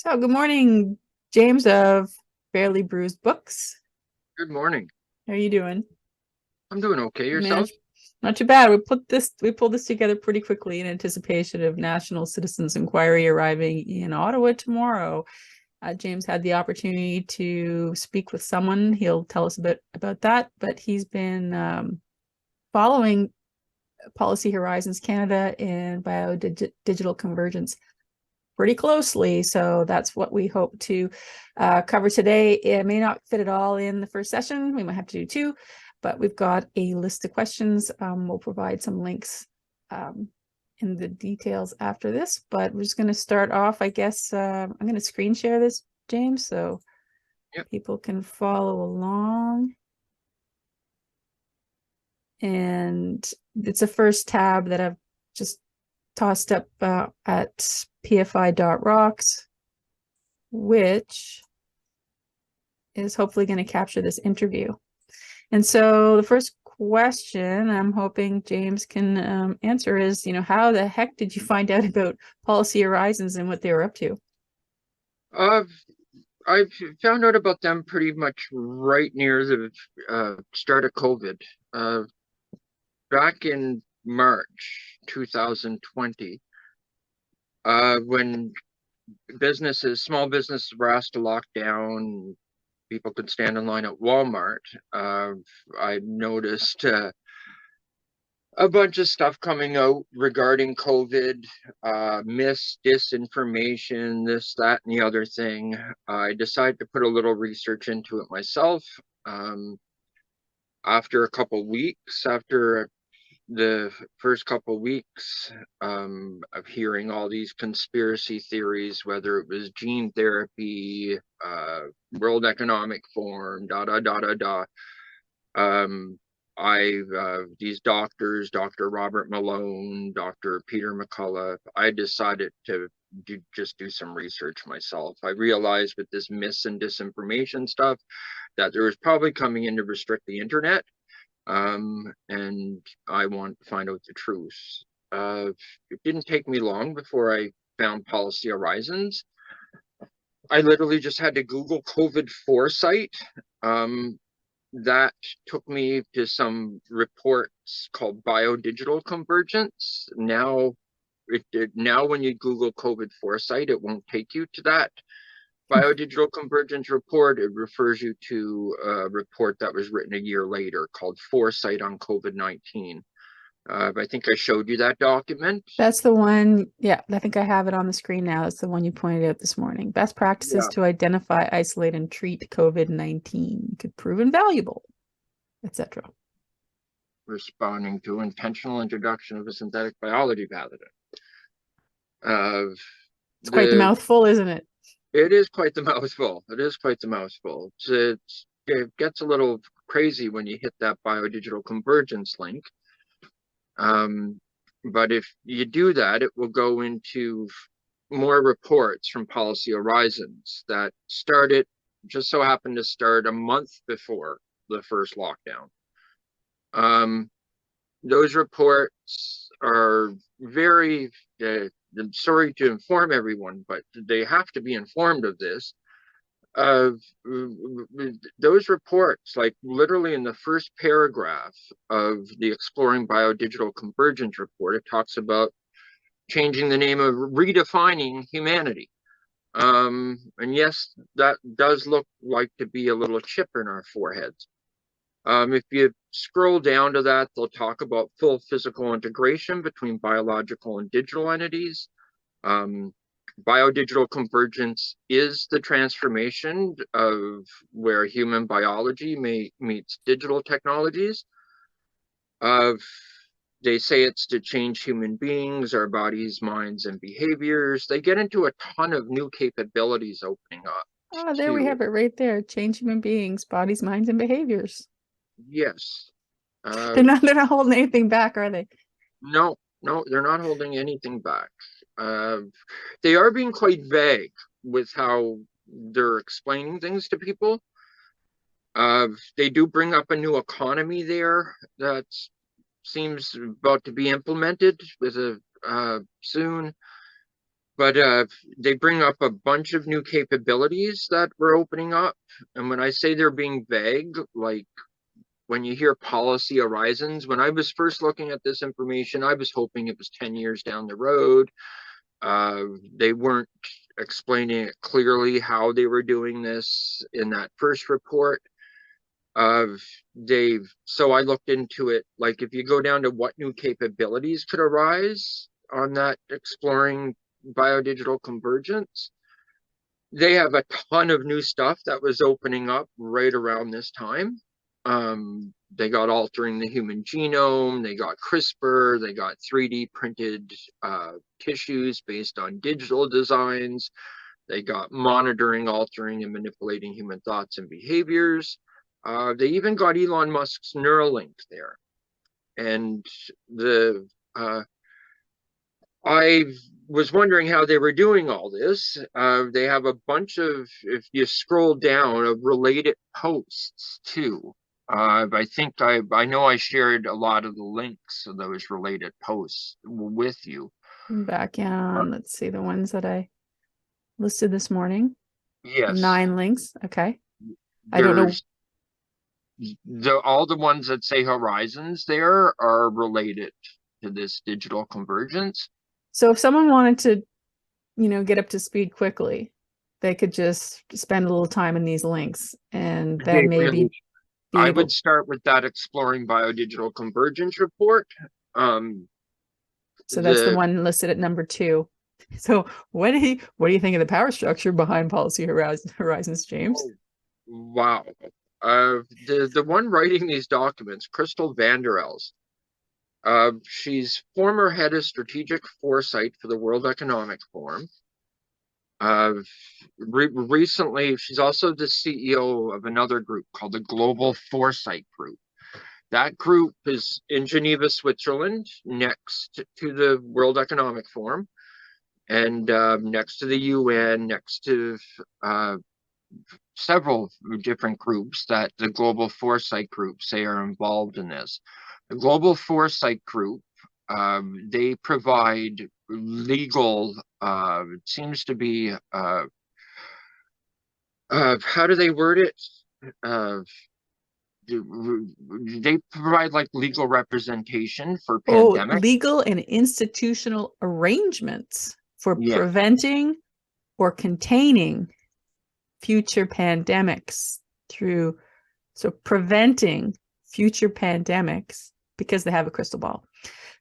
So, good morning, James of Barely Bruised Books. Good morning. How are you doing? I'm doing okay. Yourself? Manage Not too bad. We pulled this together pretty quickly in anticipation of National Citizens Inquiry arriving in Ottawa tomorrow. James had the opportunity to speak with someone. He'll tell us a bit about that, but he's been following Policy Horizons Canada and Biodigital Convergence pretty closely. So that's what we hope to cover today. It may not fit it all in the first session. We might have to do two, but we've got a list of questions. We'll provide some links in the details after this, but we're just going to start off, I guess. I'm going to screen share this, James, so Yep. people can follow along. And it's a first tab that I've just tossed up at pfi.rocks, which is hopefully going to capture this interview. And so the first question I'm hoping James can answer is, how the heck did you find out about Policy Horizons and what they were up to? I found out about them pretty much right near the start of COVID. Back in March 2020, when small businesses were asked to lock down, people could stand in line at Walmart. I noticed a bunch of stuff coming out regarding COVID, disinformation, this, that, and the other thing. I decided to put a little research into it myself. After the first couple of weeks of hearing all these conspiracy theories, whether it was gene therapy, World Economic Forum, these doctors, Dr. Robert Malone, Dr. Peter MacKillop, I decided to just do some research myself. I realized with this mis and disinformation stuff that there was probably coming in to restrict the internet, and I want to find out the truth. It didn't take me long before I found Policy Horizons. I literally just had to Google COVID foresight. That took me to some reports called Biodigital Convergence. Now when you Google COVID foresight, it won't take you to that Biodigital Convergence report. It refers you to a report that was written a year later called Foresight on COVID-19. I think I showed you that document. That's the one. Yeah, I think I have it on the screen now. That's the one you pointed out this morning. Best practices Yeah. to identify, isolate, and treat COVID-19 could prove invaluable, etc. Responding to intentional introduction of a synthetic biology pathogen. It's quite the mouthful, isn't it? It is quite the mouthful. It is quite the mouthful. It gets a little crazy when you hit that biodigital convergence link. But if you do that, it will go into more reports from Policy Horizons that just so happened to start a month before the first lockdown. Those reports are very, I'm sorry to inform everyone, but they have to be informed of this. Those reports, like literally in the first paragraph of the Exploring Biodigital Convergence report, it talks about changing the name of redefining humanity. And yes, that does look like to be a little chip in our foreheads. If you scroll down to that, they'll talk about full physical integration between biological and digital entities. Biodigital convergence is the transformation of where human biology meets digital technologies. They say it's to change human beings, our bodies, minds, and behaviors. They get into a ton of new capabilities opening up. Oh, there we have it right there. Change human beings, bodies, minds, and behaviors. Yes. They're not holding anything back, are they? No, they're not holding anything back. They are being quite vague with how they're explaining things to people. They do bring up a new economy there that seems about to be implemented with soon. but they bring up a bunch of new capabilities that we're opening up. And when I say they're being vague, like when you hear policy horizons, when I was first looking at this information, I was hoping it was 10 years down the road. They weren't explaining it clearly how they were doing this in that first report. So I looked into it, like if you go down to what new capabilities could arise on that exploring biodigital convergence, they have a ton of new stuff that was opening up right around this time. They got altering the human genome, they got CRISPR, they got 3D printed tissues based on digital designs, they got monitoring, altering, and manipulating human thoughts and behaviors. They even got Elon Musk's Neuralink there. And I was wondering how they were doing all this. They have a bunch of, if you scroll down, of related posts too. I know I shared a lot of the links of those related posts with you. Back on, let's see, the ones that I listed this morning. Yes. 9 links. Okay. I don't know. All the ones that say horizons there are related to this digital convergence. So if someone wanted to, get up to speed quickly, they could just spend a little time in these links and then maybe I would start with that exploring biodigital convergence report. So that's the one listed at number 2. So what do you think of the power structure behind policy horizons, James? Oh, wow. The one writing these documents, Crystal Vanderels, she's former head of strategic foresight for the World Economic Forum. Recently, she's also the CEO of another group called the Global Foresight Group. That group is in Geneva, Switzerland, next to the World Economic Forum, and next to the UN, next to several different groups that the Global Foresight Group say are involved in this. The Global Foresight Group, they provide legal, it seems to be, how do they word it? They provide like legal representation for pandemic. Legal and institutional arrangements for preventing or containing future pandemics preventing future pandemics, because they have a crystal ball,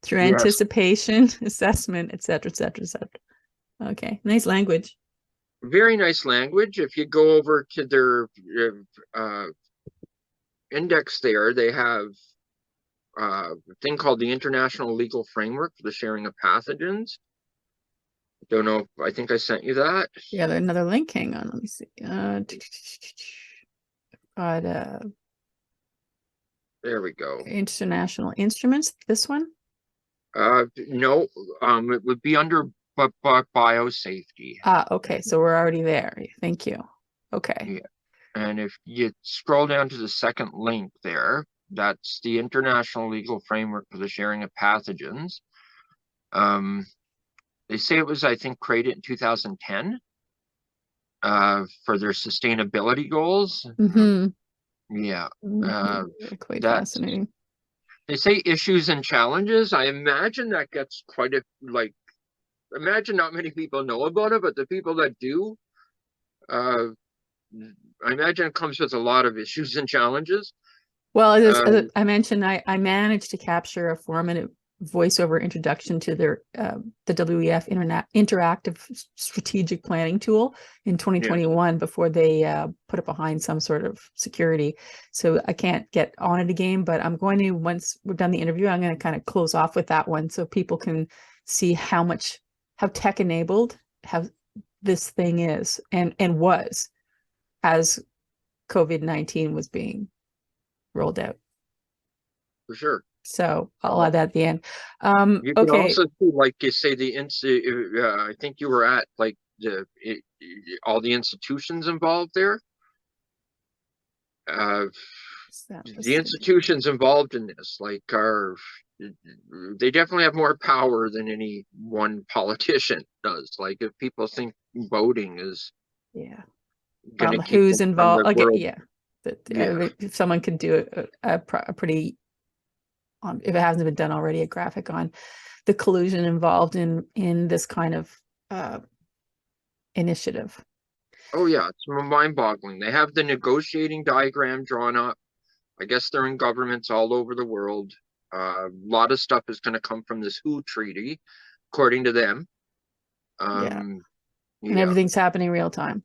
through anticipation, assessment, etc., etc., etc. Okay, nice language. Very nice language. If you go over to their index there, they have a thing called the International Legal Framework for the Sharing of Pathogens. Don't know. I think I sent you that. Yeah, there's another link. Hang on, let me see. There we go. International instruments. This one? No. It would be under biosafety. Okay. So we're already there. Thank you. Okay. Yeah. And if you scroll down to the second link there, that's the International Legal Framework for the Sharing of Pathogens. They say it was, I think, created in 2010 for their sustainability goals. Mm-hmm. Yeah. Quite fascinating. They say issues and challenges. I imagine that gets quite a, imagine not many people know about it, but the people that do, I imagine it comes with a lot of issues and challenges. Well, as I mentioned, I managed to capture a 4-minute voiceover introduction to their the WEF interactive strategic planning tool in 2021 before they put it behind some sort of security. So I can't get on it again, but I'm going to, once we're done the interview, I'm going to kind of close off with that one so people can see how tech enabled how this thing is and was as COVID-19 was being rolled out. For sure. So I'll add that at the end. You can also see, like you say, I think you were at like all the institutions involved there. The institutions involved in this, like, are they definitely have more power than any one politician does. Like if people think voting is Yeah. gonna keep Who's them from involved? the Okay, world, yeah. yeah. If someone could do a pretty, if it hasn't been done already, a graphic on the collusion involved in this kind of initiative. Oh yeah, it's mind-boggling. They have the negotiating diagram drawn up. I guess they're in governments all over the world. A lot of stuff is going to come from this WHO treaty, according to them. Yeah. And Yeah, everything's happening real time.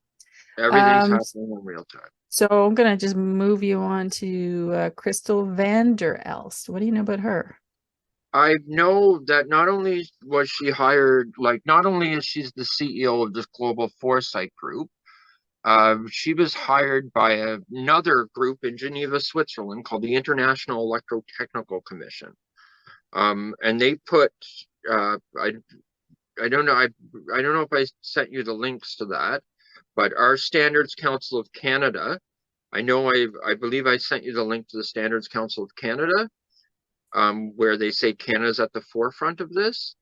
everything's happening in real time. So I'm going to just move you on to Crystal Vander Elst. What do you know about her? I know that not only was she hired, like, not only is she the CEO of this global foresight group, she was hired by another group in Geneva, Switzerland, called the International Electrotechnical Commission. And they put, I don't know, I don't know if I sent you the links to that, but our Standards Council of Canada, I believe I sent you the link to the Standards Council of Canada, where they say Canada's at the forefront of this.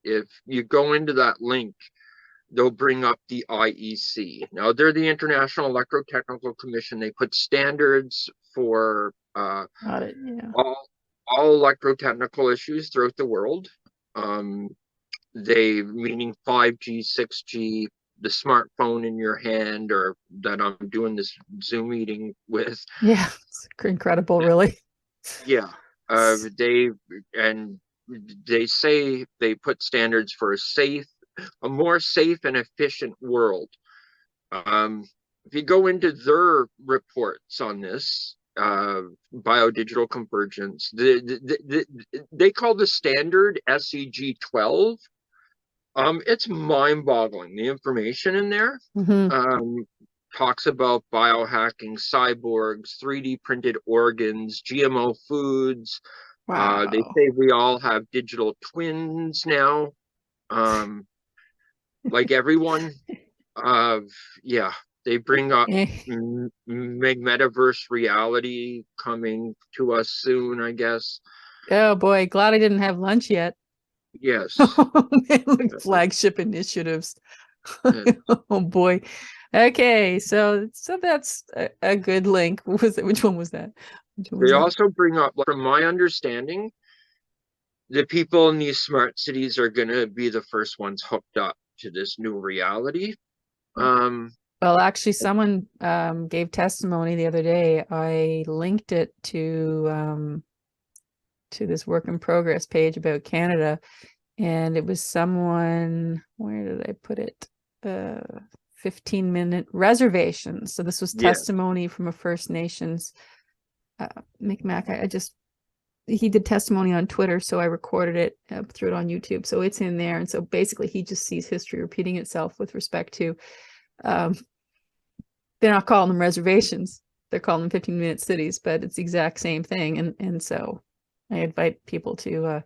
If you go into that link, they'll bring up the IEC. Now, they're the International Electrotechnical Commission. They put standards for Got it. Yeah. all electrotechnical issues throughout the world. They, meaning 5G, 6G, the smartphone in your hand, or that I'm doing this Zoom meeting with. Yeah, it's incredible, really. Yeah. They say they put standards for a more safe and efficient world. If you go into their reports on this, Biodigital Convergence, they call the standard SEG 12. It's mind-boggling, the information in there. Talks about biohacking, cyborgs, 3D printed organs, GMO foods. Wow. They say we all have digital twins now. Like everyone. Yeah, they bring up metaverse reality coming to us soon, I guess. Oh boy, glad I didn't have lunch yet. Yes. Like flagship initiatives. Oh boy. Okay, so that's a good link. What was it? Which one was that? They also bring up, from my understanding, the people in these smart cities are going to be the first ones hooked up to this new reality. Well, actually, someone gave testimony the other day. I linked it to this work in progress page about Canada, and it was someone, where did I put it? 15-minute reservations. So this was testimony from a First Nations Micmac. He did testimony on Twitter, so I recorded it, threw it on YouTube, so it's in there. And so basically he just sees history repeating itself with respect to they're not calling them reservations, they're calling them 15-minute cities, but it's the exact same thing. And so I invite people to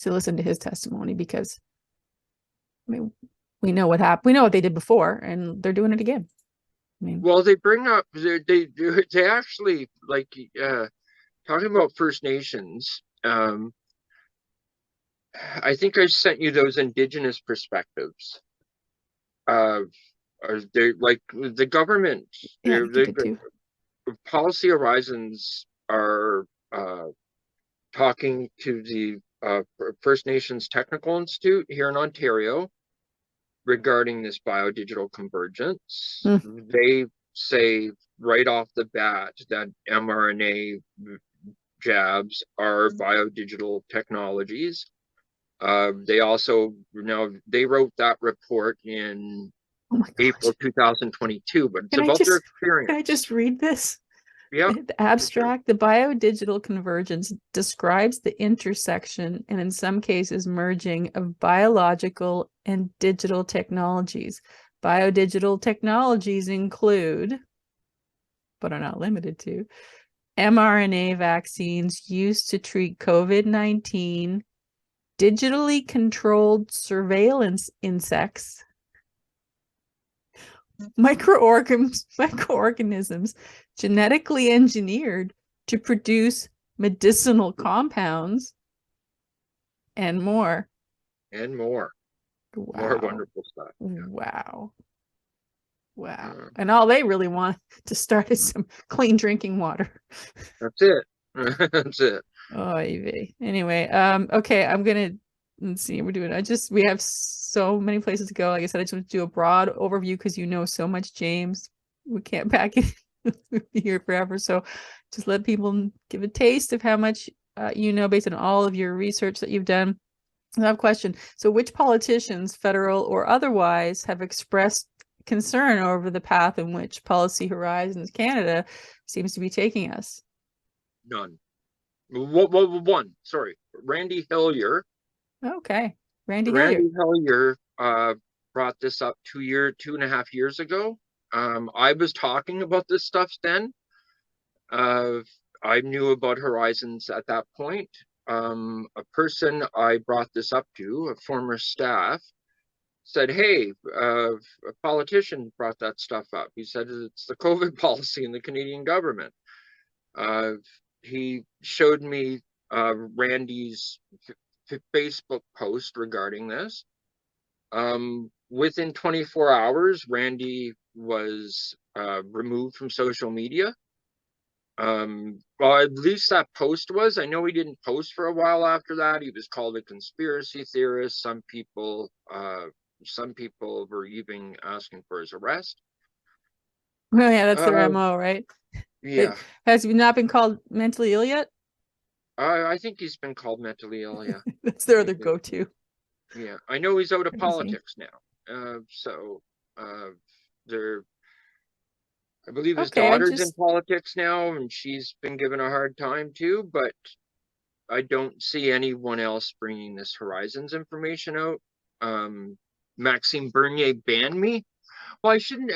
listen to his testimony, because I mean, we know what happened, we know what they did before, and they're doing it again. I mean, well, they bring up, they actually, like, talking about First Nations, I think I sent you those Indigenous perspectives. They're like the government, yeah, the policy horizons are talking to the First Nations Technical Institute here in Ontario regarding this biodigital convergence. They say right off the bat that mRNA jabs are biodigital technologies. They also, they wrote that report in April 2022, but it's about their experience. Can I just read this? Yeah. The abstract, the biodigital convergence describes the intersection, and in some cases merging, of biological and digital technologies. Biodigital technologies include, but are not limited to, mRNA vaccines used to treat COVID-19, digitally controlled surveillance insects, microorganisms genetically engineered to produce medicinal compounds and more. And more Wow. wonderful stuff. Wow. Wow. Yeah. And all they really want to start is some clean drinking water. That's it. That's it. Oh, EV. Anyway, okay, I'm gonna let's see. We have so many places to go. Like I said, I just want to do a broad overview because you know so much, James. We can't pack it here forever. So just let people give a taste of how much you know based on all of your research that you've done. I have a question. So which politicians, federal or otherwise, have expressed concern over the path in which Policy Horizons Canada seems to be taking us? None. One. Sorry, Randy Hillier. Okay, Randy Hillier. Randy Hillier brought this up 2.5 years ago. I was talking about this stuff then. I knew about Horizons at that point. A person I brought this up to, a former staff, said, hey, a politician brought that stuff up. He said it's the COVID policy in the Canadian government. He showed me Randy's Facebook post regarding this. Within 24 hours, Randy was removed from social media. Well, at least that post was. I know he didn't post for a while after that. He was called a conspiracy theorist. Some people were even asking for his arrest. Oh yeah, that's their MO, right? Yeah. Has he not been called mentally ill yet? I think he's been called mentally ill, yeah. That's their other go-to. Yeah. I know he's out of Crazy. politics now. I believe his daughter's in politics now, and she's been given a hard time too, but I don't see anyone else bringing this Horizons information out. Maxime Bernier banned me. Well, I shouldn't.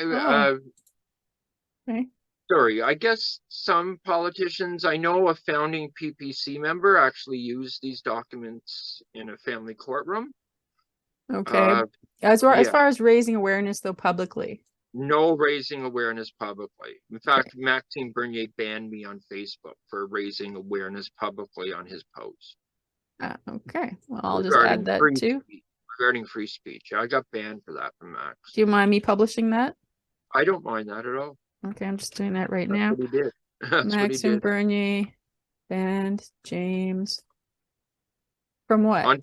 Okay. Sorry, I guess some politicians, I know a founding PPC member actually used these documents in a family courtroom. Okay. As far as raising awareness, though, publicly. No raising awareness publicly. In fact, Maxime Bernier banned me on Facebook for raising awareness publicly on his post. Okay. Well, I'll just add that too. Regarding free speech. I got banned for that from Max. Do you mind me publishing that? I don't mind that at all. Okay, I'm just doing that right now. That's what he did. That's Maxime Bernier banned James from what? On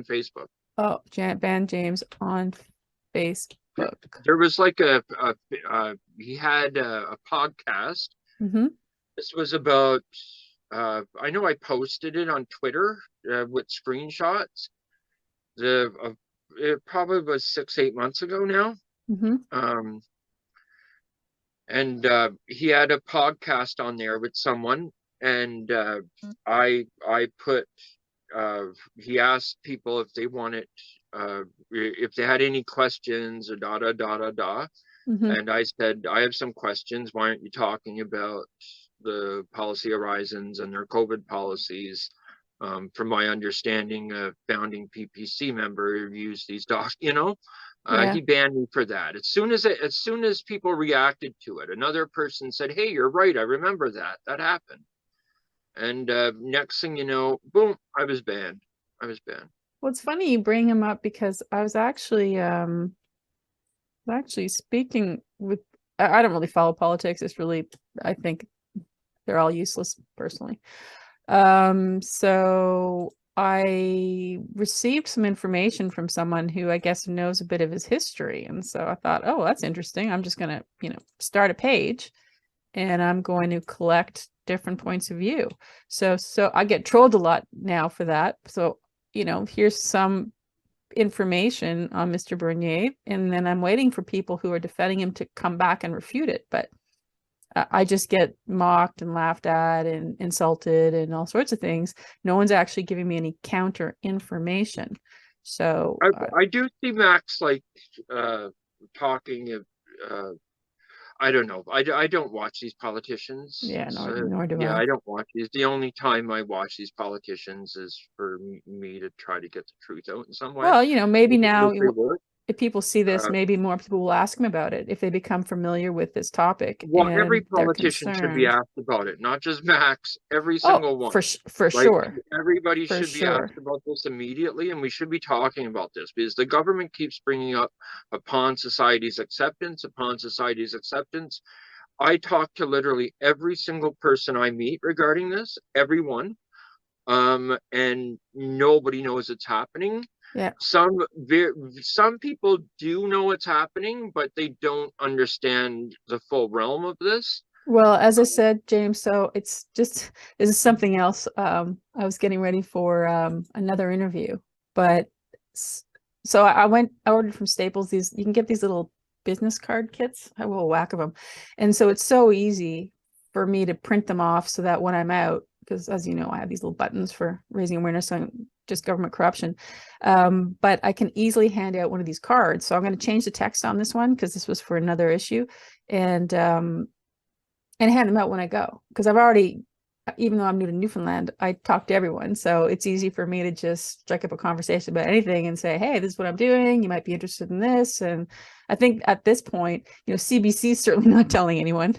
Facebook. Oh, banned James on Facebook. There was like he had a podcast. Mm-hmm. This was about I know I posted it on Twitter with screenshots. It probably was 6-8 months ago now. Mm-hmm. And he had a podcast on there with someone, and I put he asked people if they wanted if they had any questions or Mm-hmm. and I said, I have some questions. Why aren't you talking about the Policy Horizons and their COVID policies? From my understanding, a founding PPC member used these docs, He banned me for that. As soon as people reacted to it, another person said, hey, you're right, I remember that happened. And next thing you know, boom, I was banned. Well, it's funny you bring him up because I was actually speaking with, I don't really follow politics. It's really, I think they're all useless personally. So I received some information from someone who I guess knows a bit of his history. And so I thought, oh, that's interesting. I'm just going to, start a page and I'm going to collect different points of view. So I get trolled a lot now for that. So, here's some information on Mr. Bernier, and then I'm waiting for people who are defending him to come back and refute it. But I just get mocked and laughed at and insulted and all sorts of things. No one's actually giving me any counter information. So I do see Max talking of I don't know. I don't watch these politicians. Yeah, nor do I. Yeah, I don't watch these. The only time I watch these politicians is for me to try to get the truth out in some way. Well, maybe now if people see this, Uh, maybe more people will ask them about it if they become familiar with this topic well, every and they're politician should be concerned. asked about it, not just Max, every Oh, single one. for Like sure, everybody for should be asked sure. about this immediately, and we should be talking about this because the government keeps bringing up upon society's acceptance, upon society's acceptance. I talk to literally every single person I meet regarding this, everyone, and nobody knows it's happening. Yeah. Some some people do know it's happening, but they don't understand the full realm of this. Well, as I said, James, so it's just this is something else. I was getting ready for another interview, but so I ordered from Staples these, you can get these little business card kits. I have a whole whack of them. And so it's so easy for me to print them off so that when I'm out, because as you know, I have these little buttons for raising awareness on just government corruption. But I can easily hand out one of these cards. So I'm going to change the text on this one because this was for another issue. And hand them out when I go, because I've already, even though I'm new to Newfoundland, I talk to everyone, so it's easy for me to just strike up a conversation about anything and say, hey, this is what I'm doing, you might be interested in this. And I think at this point, you know, CBC is certainly not telling anyone.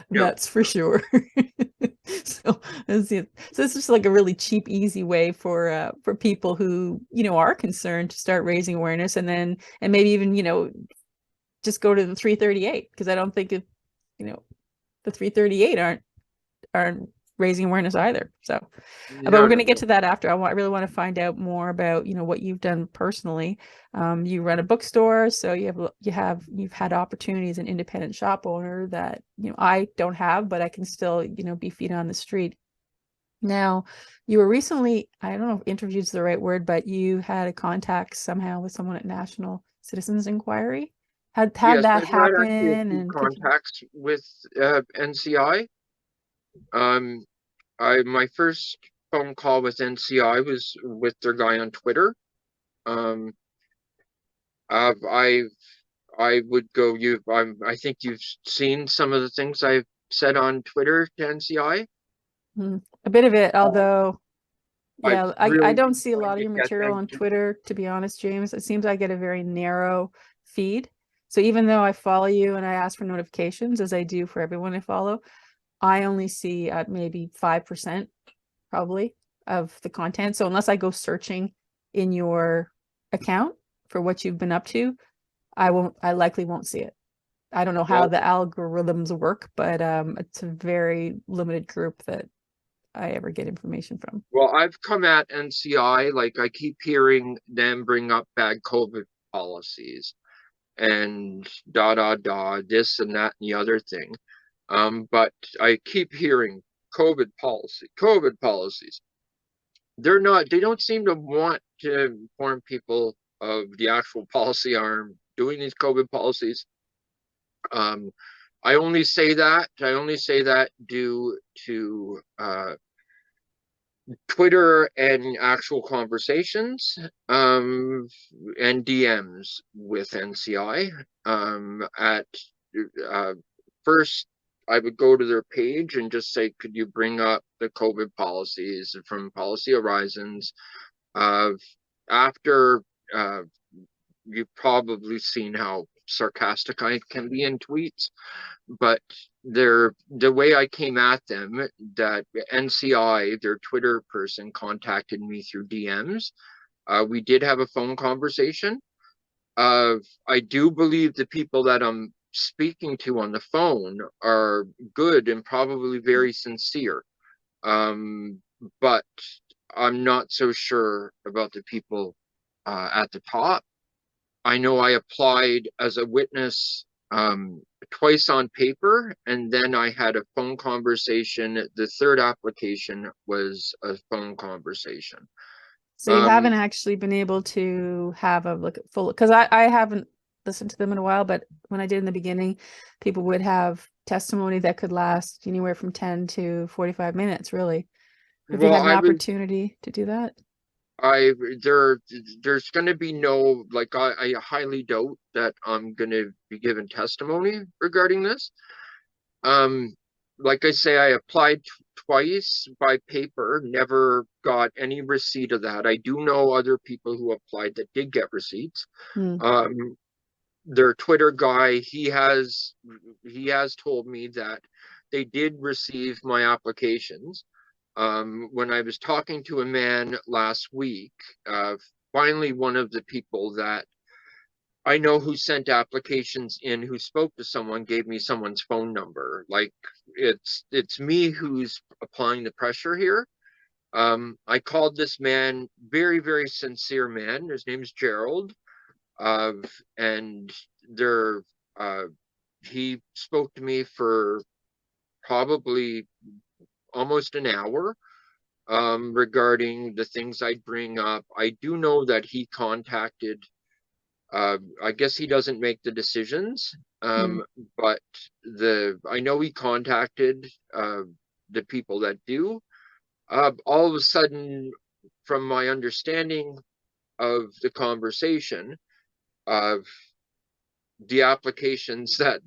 No, That's for sure. So that's it. So it's just like a really cheap, easy way for people who, you know, are concerned to start raising awareness, and maybe even, you know, just go to the 338, because I don't think it, you know, the 338 aren't raising awareness either. So, but no, we're going no, to get no. to that after. I really want to find out more about, you know, what you've done personally. You run a bookstore, so you've had opportunities as an independent shop owner that, you know, I don't have, but I can still, you know, be feet on the street. Now, you were recently, I don't know if interview is the right word, but you had a contact somehow with someone at National Citizens Inquiry. Had Yes, that I've had actually a happen, few and could you? contacts with NCI. Um, I my first phone call with NCI was with their guy on Twitter. Um, I've I would go. I think you've seen some of the things I've said on Twitter to NCI. A bit of it, Uh, although, I've yeah, I really don't been see a trying lot of to your get material them on to. Twitter, to be honest, James. It seems I get a very narrow feed. So even though I follow you and I ask for notifications, as I do for everyone I follow, I only see maybe 5% probably of the content. So unless I go searching in your account for what you've been up to, I likely won't see it. I don't know how Well, the algorithms work, but it's a very limited group that I ever get information from. well, I've come at NCI like I keep hearing them bring up bad COVID policies and this and that and the other thing. But I keep hearing COVID policies. They don't seem to want to inform people of the actual policy arm doing these COVID policies. Um, I only say that due to Twitter and actual conversations, and DMs with NCI. At uh, First, I would go to their page and just say, "Could you bring up the COVID policies from Policy Horizons?" Uh, After, uh, you've probably seen how sarcastic I can be in tweets, but the way I came at them, that NCI, their Twitter person, contacted me through DMs. We did have a phone conversation. I do believe the people that I'm speaking to on the phone are good and probably very sincere. Um, but I'm not so sure about the people at the top. I know I applied as a witness twice on paper, and then I had a phone conversation. The third application was a phone conversation. So you Um, haven't actually been able to have a look at full, because I haven't listened to them in a while, but when I did in the beginning, people would have testimony that could last anywhere from 10 to 45 minutes, really. Have you well, had an opportunity to do that? I there's going to be no, like, I highly doubt that I'm going to be given testimony regarding this. Um, like I say, I applied twice by paper, never got any receipt of that. I do know other people who applied that did get receipts. Hmm. Their Twitter guy, he has told me that they did receive my applications. When I was talking to a man last week, finally one of the people that I know who sent applications in, who spoke to someone, gave me someone's phone number. Like it's me who's applying the pressure here. I called this man, very, very sincere man. His name's Gerald. Uh, and there, uh, he spoke to me for probably almost an hour, regarding the things I'd bring up. I do know that he contacted, I guess he doesn't make the decisions, Hmm. but I know he contacted the people that do. All of a sudden, from my understanding of the conversation, of the applications that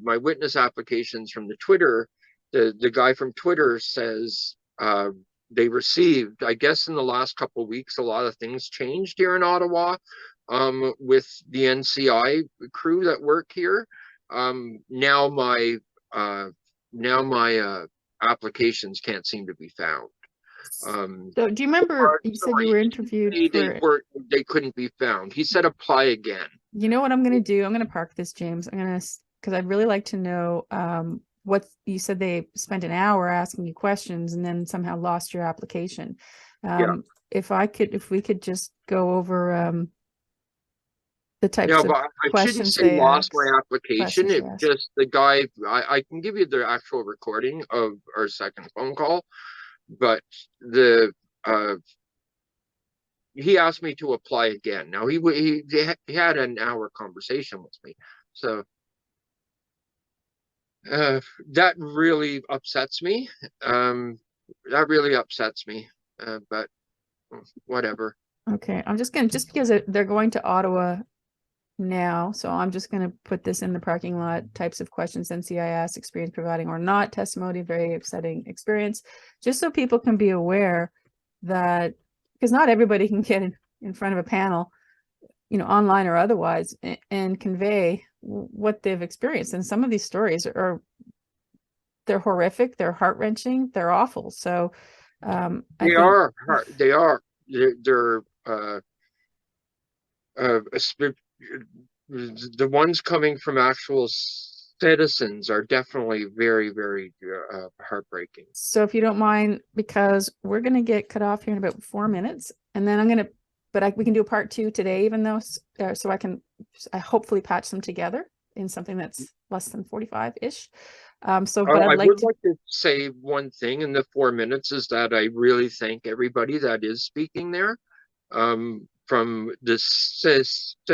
my witness applications from the Twitter, the guy from Twitter says they received. I guess in the last couple of weeks, a lot of things changed here in Ottawa, with the NCI crew that work here. Now my uh, applications can't seem to be found. So do you remember you said you were interviewed for, They couldn't be found. He said apply again. you know what I'm going to do? I'm going to park this, James. I'm going to, because I'd really like to know what you said. They spent an hour asking you questions and then somehow lost your application. Yeah. If we could just go over the types No, of but I shouldn't questions say they lost asked, my application. questions they It asked. just the guy. I can give you the actual recording of our second phone call, but the uh, he asked me to apply again. Now he had an hour conversation with me, so uh, that really upsets me. That really upsets me. But whatever. Okay, I'm just because they're going to Ottawa now, so I'm just going to put this in the parking lot. Types of questions NCIS, experience providing or not, testimony, very upsetting experience, just so people can be aware that, because not everybody can get in front of a panel, online or otherwise, and convey what they've experienced. And some of these stories they're horrific, they're heart-wrenching, they're awful. So I They think, are hard. They are. They're the ones coming from actual citizens are definitely very, very heartbreaking. so if you don't mind, because we're going to get cut off here in about 4 minutes, and then I'm going to, we can do a part 2 today, even though, so I hopefully patch them together in something that's less than 45-ish. But I'd I like would to, like to say one thing in the 4 minutes is that I really thank everybody that is speaking there, from the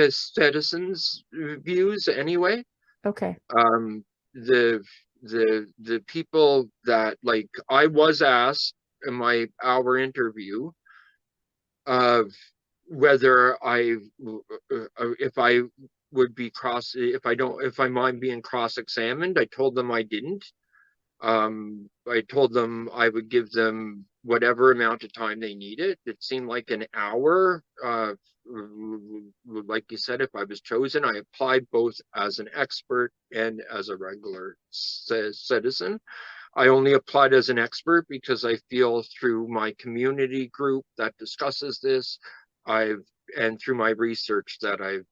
citizens' views anyway. okay. Um, the the people that, like, I was asked in my hour interview of whether if I would be if I mind being cross-examined. I told them I didn't. I told them I would give them whatever amount of time they needed. It seemed like an hour. Like you said, if I was chosen, I applied both as an expert and as a regular citizen. I only applied as an expert because I feel through my community group that discusses this, I've and through my research that I've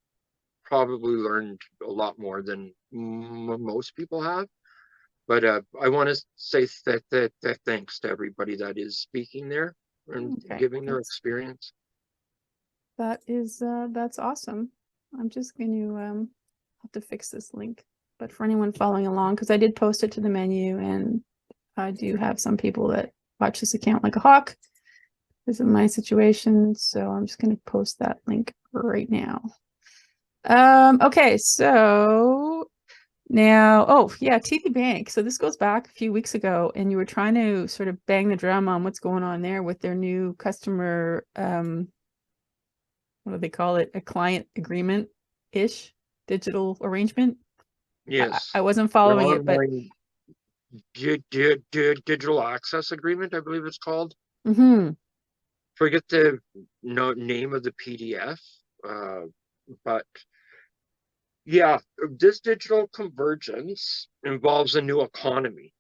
probably learned a lot more than most people have. But I want to say that thanks to everybody that is speaking there and Okay, giving their experience. that's awesome. I'm just going to have to fix this link, but for anyone following along, because I did post it to the menu, and I do have some people that watch this account like a hawk. This is my situation, so I'm just going to post that link right now. Okay, so now, oh yeah, TD Bank. So this goes back a few weeks ago, and you were trying to sort of bang the drum on what's going on there with their new customer, what do they call it? A client agreement-ish digital arrangement. Yes, I wasn't the following it, but online digital access agreement, I believe it's called. Mm-hmm. Forget the name of the PDF, but yeah, this digital convergence involves a new economy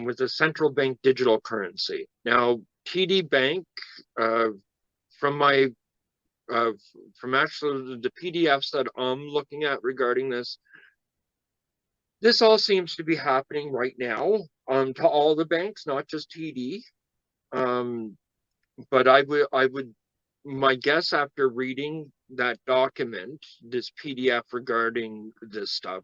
with a central bank digital currency. Now, TD Bank, uh, from my uh, from actually the PDFs that I'm looking at regarding this all seems to be happening right now to all the banks, not just TD. Um, but I would, my guess after reading that document, this PDF regarding this stuff,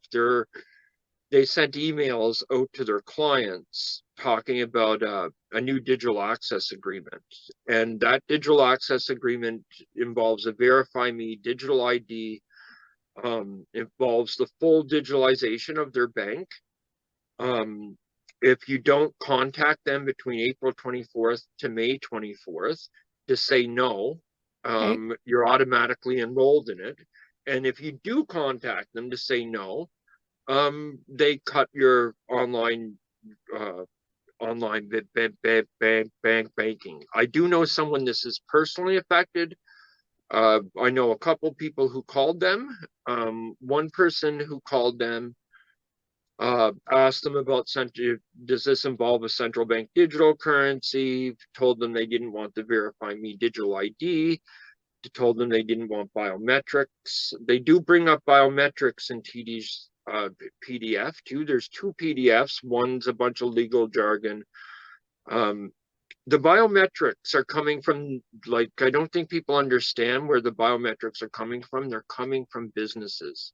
they sent emails out to their clients talking about a new digital access agreement. And that digital access agreement involves a Verify Me digital ID, involves the full digitalization of their bank. If you don't contact them between April 24th to May 24th to say no, Okay. you're automatically enrolled in it. And if you do contact them to say no, they cut your uh, online bank banking. I do know someone this is personally affected. I know a couple people who called them. One person who called them asked them about does this involve a central bank digital currency? Told them they didn't want the Verify Me digital ID. Told them they didn't want biometrics. They do bring up biometrics in TD's PDF too. There's two PDFs. One's a bunch of legal jargon. Um, the biometrics are coming from, like, I don't think people understand where the biometrics are coming from. They're coming from businesses.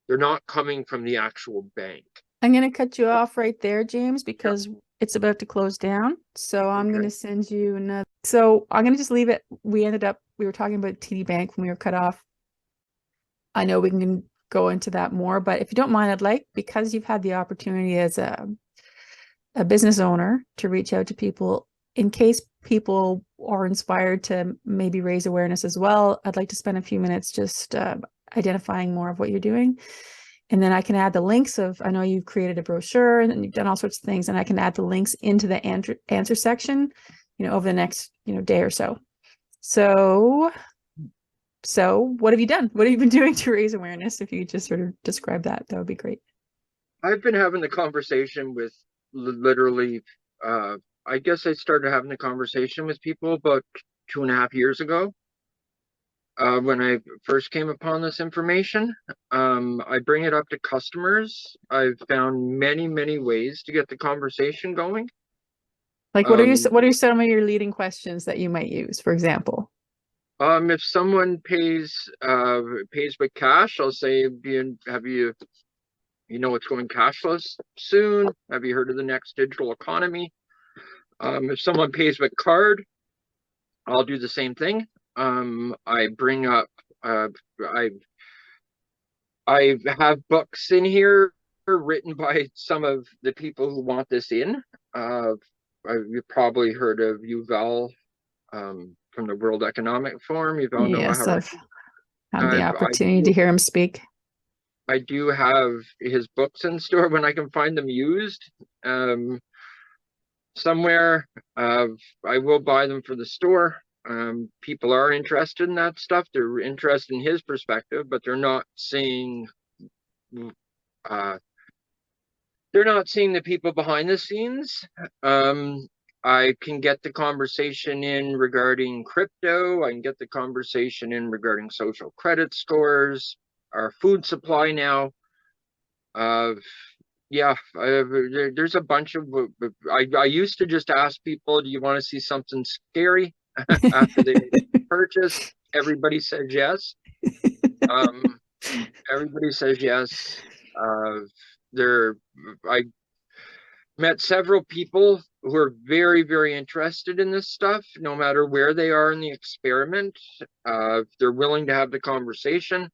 They're not coming from the actual bank. I'm going to cut you off right there, James, because it's about to close down. So I'm going Okay. to send you another. So I'm going to just leave it. We were talking about TD Bank when we were cut off. I know we can go into that more, but if you don't mind, I'd like, because you've had the opportunity as a business owner to reach out to people, in case people are inspired to maybe raise awareness as well, I'd like to spend a few minutes just identifying more of what you're doing. And then I can add the links of, I know you've created a brochure and you've done all sorts of things, and I can add the links into the answer section, over the next, day or so. So what have you done? What have you been doing to raise awareness? If you could just sort of describe that, that would be great. I've been having the conversation with literally, I guess I started having the conversation with people about 2.5 years ago. When I first came upon this information, I bring it up to customers. I've found many, many ways to get the conversation going. Like, what are some of your leading questions that you might use, for example? If someone pays with cash, I'll say, have you it's going cashless soon? Have you heard of the next digital economy? If someone pays with card, I'll do the same thing. I bring up, I have books in here written by some of the people who want this in. You've probably heard of Yuval from the World Economic Forum. Yuval Noah Yes, Harari. I've had the opportunity to hear him speak. I do have his books in store when I can find them used somewhere. I will buy them for the store. People are interested in that stuff. They're interested in his perspective, but they're not seeing the people behind the scenes. I can get the conversation in regarding crypto. I can get the conversation in regarding social credit scores, our food supply now. There's a bunch of. I used to just ask people, "Do you want to see something scary?" After they purchase, everybody says yes. Everybody says yes. I met several people who are very, very interested in this stuff, no matter where they are in the experiment. They're willing to have the conversation.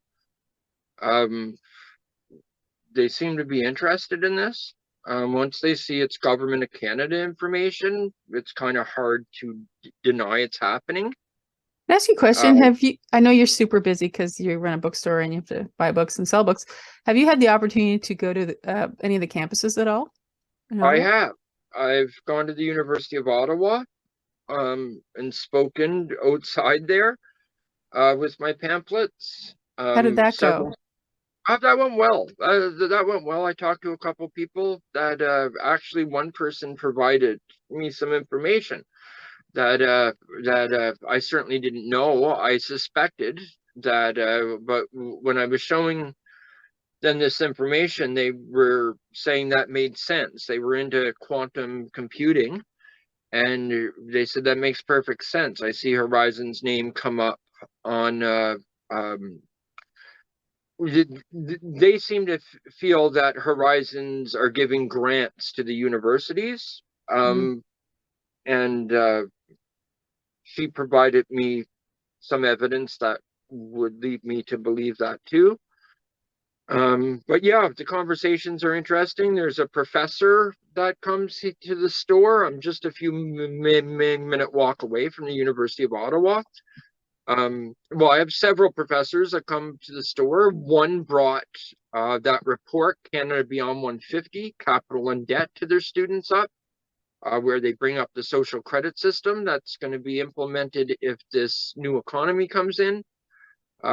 They seem to be interested in this. Once they see it's Government of Canada information, it's kind of hard to deny it's happening. Can I ask you a question? I know you're super busy because you run a bookstore and you have to buy books and sell books. Have you had the opportunity to go to any of the campuses at all? in I Ottawa? have. I've gone to the University of Ottawa, and spoken outside there, with my pamphlets. How did that go? Several. That went well. That went well. I talked to a couple people that, actually one person provided me some information that I certainly didn't know. I suspected that, but when I was showing them this information, they were saying that made sense. They were into quantum computing, and they said that makes perfect sense. I see Horizon's name come up on, um, they seem to feel that Horizons are giving grants to the universities. Mm. And she provided me some evidence that would lead me to believe that too. But yeah, the conversations are interesting. There's a professor that comes to the store. I'm just a few minute walk away from the University of Ottawa. Well, I have several professors that come to the store. One brought, that report, Canada Beyond 150, Capital and Debt, to their students up, where they bring up the social credit system that's going to be implemented if this new economy comes in.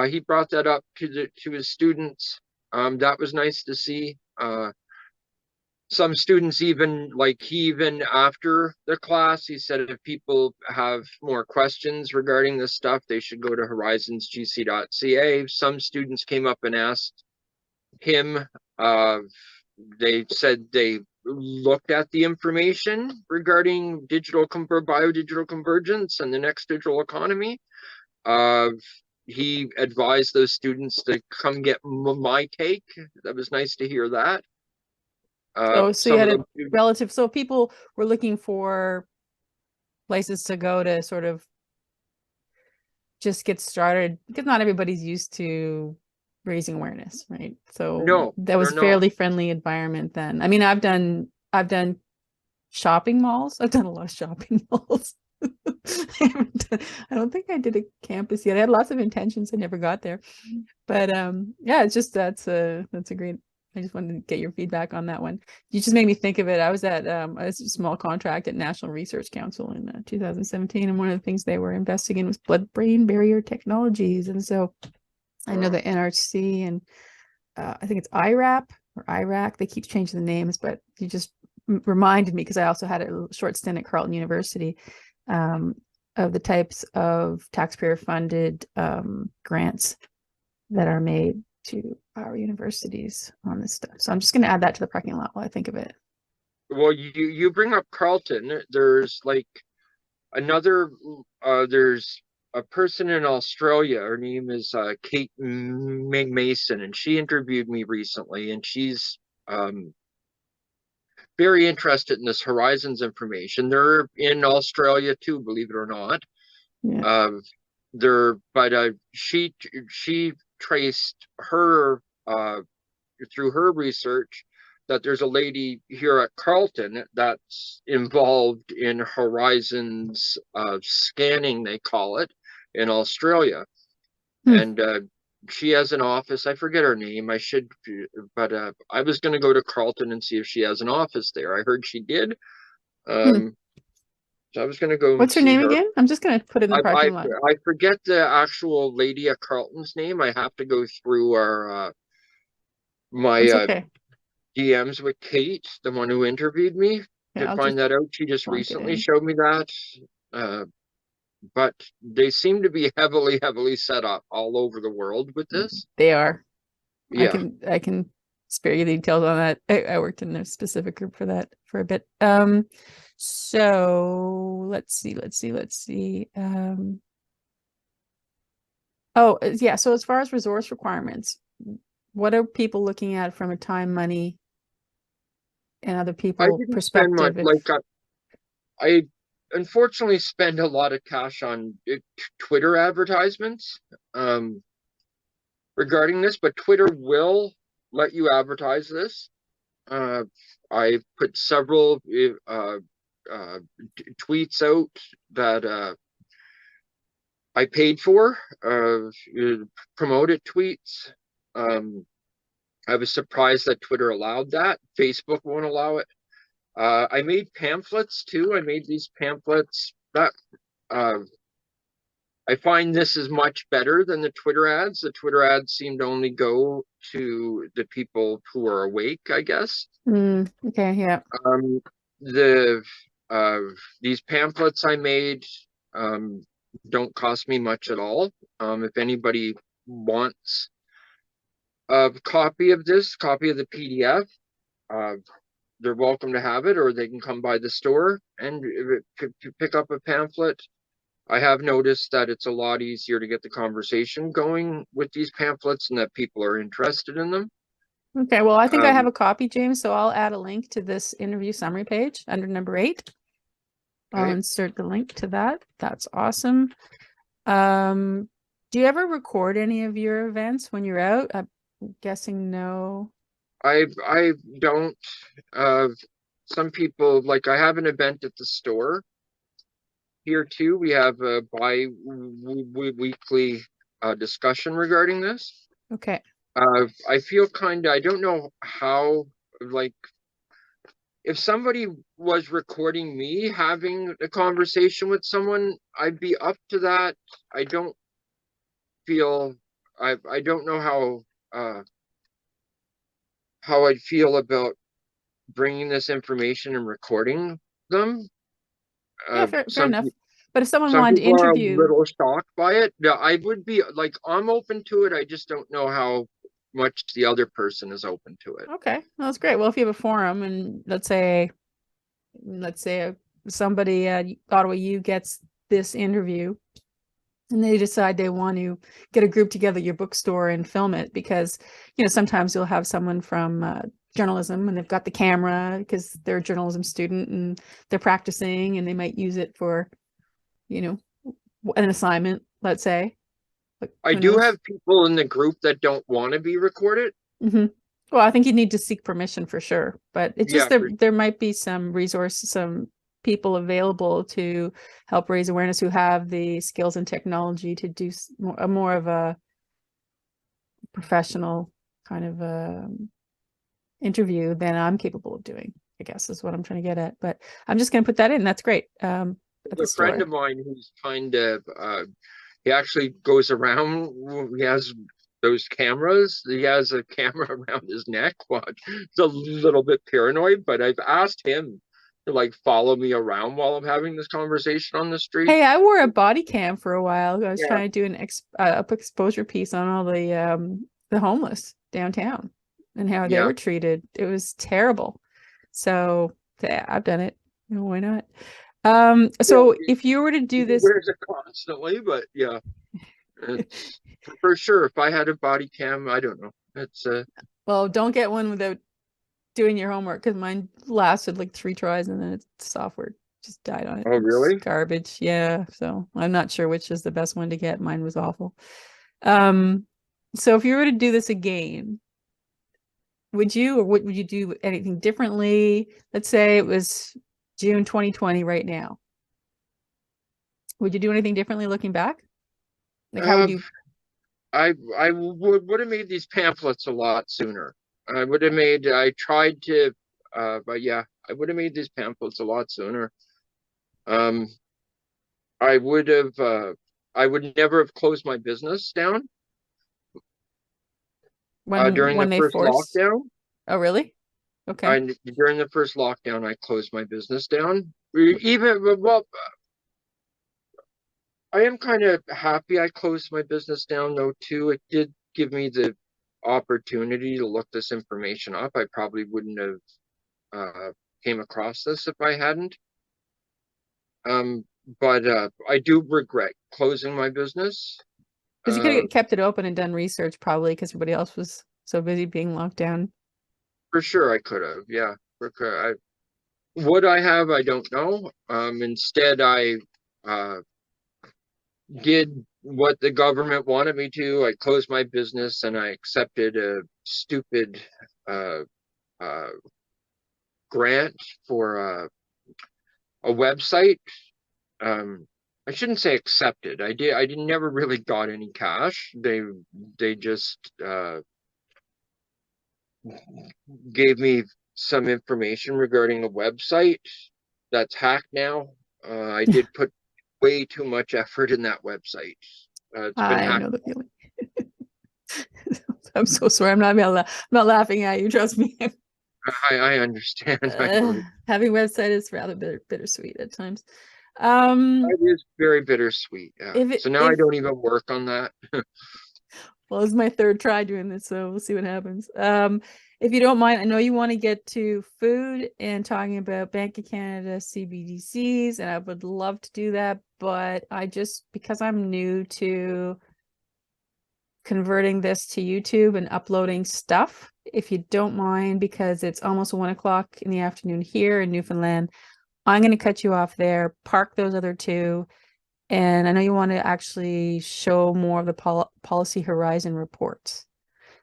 He brought that up to his students. That was nice to see. Some students even after the class, he said if people have more questions regarding this stuff, they should go to horizonsgc.ca. Some students came up and asked him. They said they looked at the information regarding biodigital convergence and the next digital economy. He advised those students to come get my take. That was nice to hear that. So you Some had of a them students. relative, so people were looking for places to go to sort of just get started, because not everybody's used to raising awareness, right? So No, that they're was not. fairly friendly environment then. I mean, I've done shopping malls. I've done a lot of shopping malls. I don't think I did a campus yet. I had lots of intentions. I never got there. But yeah, it's just that's a great. I just wanted to get your feedback on that one. You just made me think of it. I was at a small contract at National Research Council in 2017, and one of the things they were investing in was blood-brain barrier technologies. And so I know the NRC and I think it's IRAP or IRAC. They keep changing the names, but you just reminded me, because I also had a short stint at Carleton University, of the types of taxpayer-funded grants that are made to our universities on this stuff. So I'm just going to add that to the parking lot while I think of it. Well, you bring up Carlton. There's like another. There's a person in Australia. Her name is, Kate Mason, and she interviewed me recently, and she's, very interested in this Horizons information. They're in Australia too, believe it or not. Yeah. Uh, but she traced her, through her research, that there's a lady here at Carleton that's involved in Horizons, scanning, they call it, in Australia. Hmm. And she has an office. I forget her name. I should, but I was going to go to Carleton and see if she has an office there. I heard she did. Hmm. Um, so I was going to go and What's her see name her. again? I'm just going to put it in the I, I parking lot. I forget the actual lady at Carleton's name. I have to go through my It's okay. DMs with Kate, the one who interviewed me, Yeah, to I'll find just that out. She just plunk it recently in. showed me that. Uh, but they seem to be heavily set up all over the world with this. They are. Yeah. I can spare you the details on that. I worked in a specific group for that for a bit. So let's see. Oh, yeah. So as far as resource requirements, what are people looking at from a time, money, and other I people didn't spend much. perspective? If Like, I unfortunately spend a lot of cash on Twitter advertisements, um, regarding this, but Twitter will let you advertise this. Uh, I put several, uh, tweets out that, I paid for, promoted tweets. Um, I was surprised that Twitter allowed that. Facebook won't allow it. I made pamphlets too. I made these pamphlets that uh, I find this is much better than the Twitter ads. The Twitter ads seem to only go to the people who are awake, I guess. Okay, yeah. Um, the uh, these pamphlets I made don't cost me much at all. If anybody wants a copy of this, copy of the PDF, uh, they're welcome to have it, or they can come by the store and pick up a pamphlet. I have noticed that it's a lot easier to get the conversation going with these pamphlets and that people are interested in them. Okay, well, I think I have Um, a copy, James, so I'll add a link to this interview summary page under number 8. I'll okay. insert the link to that. That's awesome. Do you ever record any of your events when you're out? I'm guessing no. I don't. Uh, some people, like, I have an event at the store here too. We have a weekly discussion regarding this. Okay. I feel kind of, I don't know how, like, if somebody was recording me having a conversation with someone, I'd be up to that. I don't feel, I don't know how I'd feel about bringing this information and recording them. Yeah, fair Some enough. But if someone some wanted to people are a interview, little shocked by it. Yeah, I would be like, I'm open to it. I just don't know how much the other person is open to it. okay, well, that's great. Well, if you have a forum and let's say somebody at Ottawa U gets this interview and they decide they want to get a group together at your bookstore and film it, because sometimes you'll have someone from journalism and they've got the camera because they're a journalism student and they're practicing and they might use it for you know an assignment, let's say. Like, I who do knows? have people in the group that don't want to be recorded. Hmm. Well, I think you need to seek permission for sure, but it's just Yeah, there might be some resources, some people available to help raise awareness who have the skills and technology to do more of a professional kind of interview than I'm capable of doing, I guess is what I'm trying to get at. But I'm just going to put that in. That's great. At the a friend store. of mine who's kind of he actually goes around. He has those cameras. He has a camera around his neck. Watch, it's a little bit paranoid, but I've asked him to, like, follow me around while I'm having this conversation on the street. Hey, I wore a body cam for a while. I was Yeah, trying to do an up exposure piece on all the homeless downtown and how they yeah. were treated. It was terrible. So yeah, I've done it. Why not? Well, So if you were to he do this, wears it constantly, but yeah, it's for sure. If I had a body cam, I don't know. It's well, don't get one without doing your homework, because mine lasted like 3 tries and then its software just died on it. oh It's really? garbage. Yeah. So I'm not sure which is the best one to get. Mine was awful. Um, so if you were to do this again, would you, or would you do anything differently? Let's say it was June 2020 right now. Would you do anything differently looking back? Like, how would Uh, you? I would have made these pamphlets a lot sooner. I would have made. I tried to, but yeah, I would have made these pamphlets a lot sooner. Um, I would have. I would never have closed my business down during When the they first force? lockdown. Oh, really? Okay. I During the first lockdown, I closed my business down. Even well, I am kind of happy I closed my business down though too. It did give me the opportunity to look this information up. I probably wouldn't have came across this if I hadn't. Um, but I do regret closing my business. Because you could Uh, have kept it open and done research probably because everybody else was so busy being locked down. for sure I could have. Yeah. Would I have? I don't know. Instead, I uh, did what the government wanted me to. I closed my business and I accepted a stupid uh, uh, grant for a website. I shouldn't say accepted. I didn't never really got any cash. They just gave me some information regarding a website that's hacked now. I did put way too much effort in that website. It's been I hacked. know the feeling. I'm so sorry. I'm not laughing at you. Trust me. I understand. I know Having website is rather bittersweet at times. it is very bittersweet. Yeah. So now I if don't even work on that. well, it's my third try doing this, so we'll see what happens. If you don't mind, I know you want to get to food and talking about Bank of Canada CBDCs, and I would love to do that, but because I'm new to converting this to YouTube and uploading stuff, if you don't mind, because it's almost 1 o'clock in the afternoon here in Newfoundland, I'm going to cut you off there, park those other two. And I know you want to actually show more of the policy horizon reports.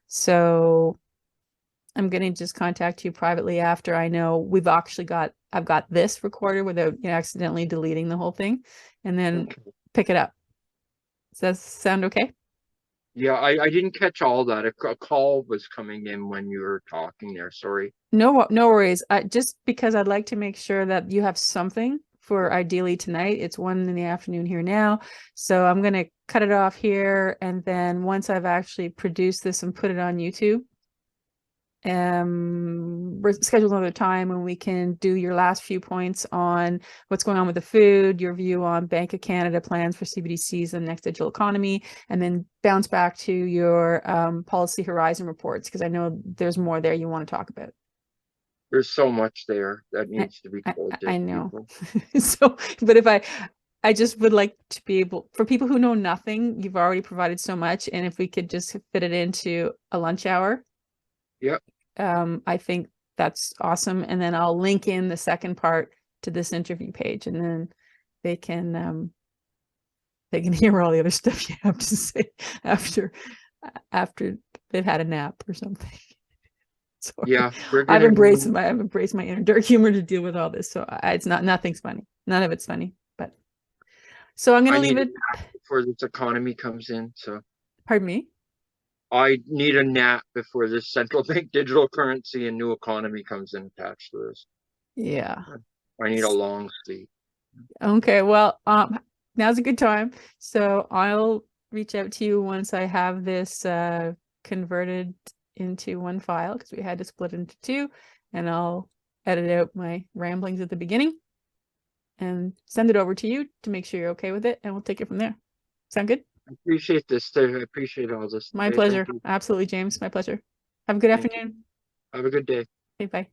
So I'm going to just contact you privately after I know I've got this recorded without accidentally deleting the whole thing, and then pick it up. Does that sound okay? Yeah, I didn't catch all that. A call was coming in when you were talking there. Sorry. No worries. Just because I'd like to make sure that you have something for ideally tonight. It's 1 in the afternoon here now. So I'm going to cut it off here. And then once I've actually produced this and put it on YouTube, we're scheduled another time when we can do your last few points on what's going on with the food, your view on Bank of Canada plans for CBDCs and next digital economy, and then bounce back to your policy horizon reports, because I know there's more there you want to talk about. There's so much there that needs to be told to I know. people. So, but I just would like to be able, for people who know nothing, you've already provided so much, and if we could just fit it into a lunch hour. Yep. I think that's awesome. And then I'll link in the second part to this interview page, and then they can hear all the other stuff you have to say after they've had a nap or something. Sorry. Yeah, I've embraced my inner dark humor to deal with all this. So it's nothing's funny. None of it's funny. But so I'm gonna leave it before this economy comes in. So pardon me. I need a nap before this central bank digital currency and new economy comes in attached to this. Yeah. I need a long sleep. Okay, well, now's a good time. So I'll reach out to you once I have this converted into one file, because we had to split into two, and I'll edit out my ramblings at the beginning and send it over to you to make sure you're okay with it, and we'll take it from there. Sound good? I appreciate this. I appreciate all this. My pleasure. Absolutely, James. My pleasure. Have a good afternoon. Have a good day. Okay, bye.